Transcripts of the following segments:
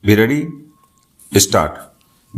We ready? Start.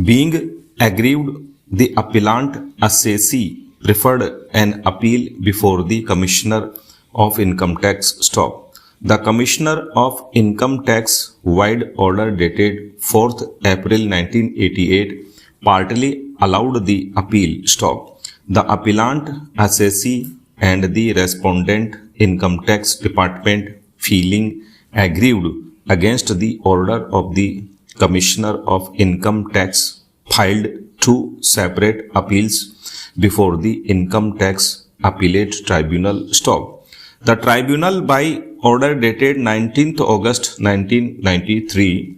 Being aggrieved, the appellant assessee preferred an appeal before the Commissioner of Income Tax. Stop. The Commissioner of Income Tax wide order dated 4th April 1988 partly allowed the appeal. Stop. The appellant assessee and the respondent Income Tax Department feeling aggrieved against the order of the Commissioner of Income Tax filed two separate appeals before the Income Tax Appellate Tribunal. Stop. The tribunal by order dated 19th August 1993,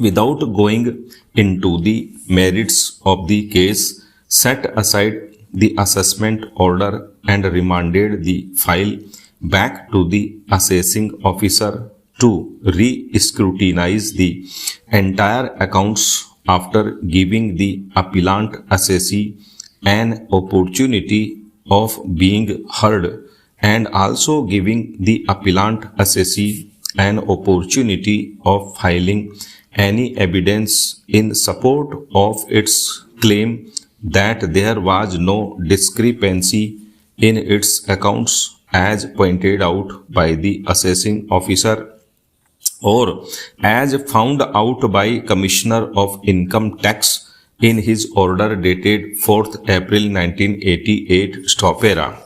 without going into the merits of the case, set aside the assessment order and remanded the file back to the assessing officer to re-scrutinize the entire accounts after giving the appellant assessee an opportunity of being heard and also giving the appellant assessee an opportunity of filing any evidence in support of its claim that there was no discrepancy in its accounts as pointed out by the assessing officer or as found out by Commissioner of Income Tax in his order dated 4th April 1988. Stopera.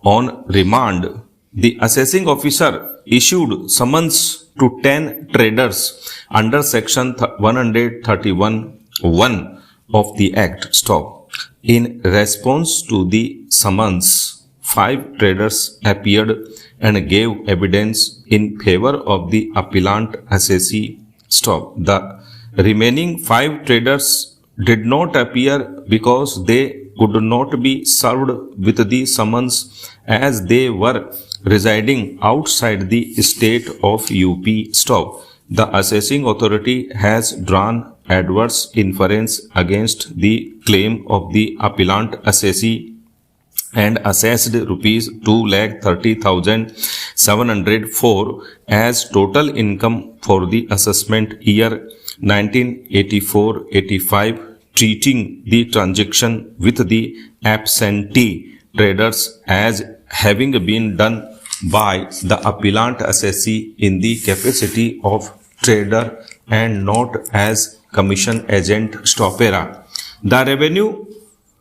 On remand, the assessing officer issued summons to 10 traders under section 131(1) of the Act. Stop. In response to the summons, 5 traders appeared and gave evidence in favor of the appellant assessee. Stop. The remaining 5 traders did not appear because they could not be served with the summons as they were residing outside the state of UP. Stop. The assessing authority has drawn adverse inference against the claim of the appellant assessee and assessed rupees 2,30,704 as total income for the assessment year 1984-85, treating the transaction with the absentee traders as having been done by the appellant assessee in the capacity of trader and not as commission agent. Stopera. The revenue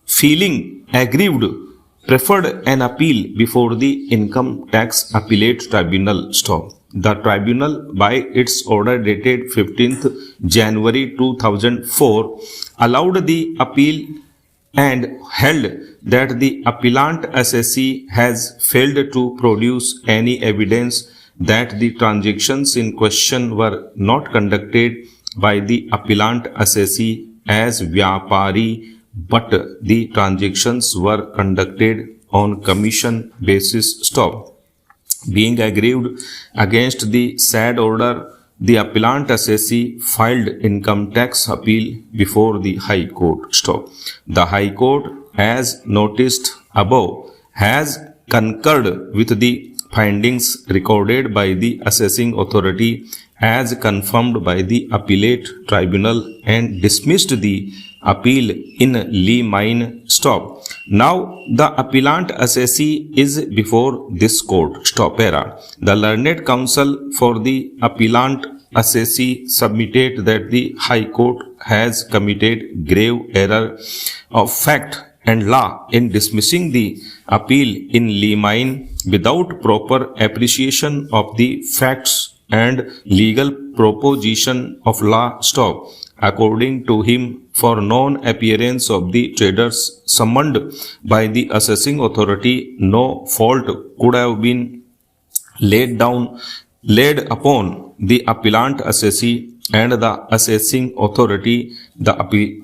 feeling aggrieved preferred an appeal before the Income Tax Appellate Tribunal. Stop. The tribunal, by its order dated 15th January 2004, allowed the appeal and held that the appellant assessee has failed to produce any evidence that the transactions in question were not conducted by the appellant assessee as Vyapari, but the transactions were conducted on commission basis. Stop. Being aggrieved against the said order, the appellant assessee filed income tax appeal before the High Court. Stop. The High Court, as noticed above, has concurred with the findings recorded by the assessing authority as confirmed by the appellate tribunal and dismissed the appeal in limine. Stop. Now the appellant assessee is before this court. Stopera. The learned counsel for the appellant assessee submitted that the High Court has committed grave error of fact and law in dismissing the appeal in limine without proper appreciation of the facts and legal proposition of law. Stop. According to him, for non-appearance of the traders summoned by the assessing authority, no fault could have been laid upon the appellant assessee and the assessing authority. The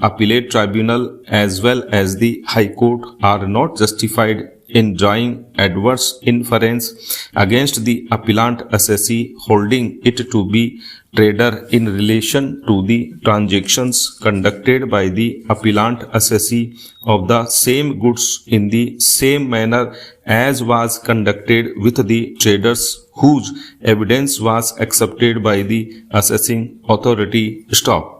appellate tribunal as well as the High Court are not justified in drawing adverse inference against the appellant assessee, holding it to be trader in relation to the transactions conducted by the appellant assessee of the same goods in the same manner as was conducted with the traders whose evidence was accepted by the assessing authority. Stop.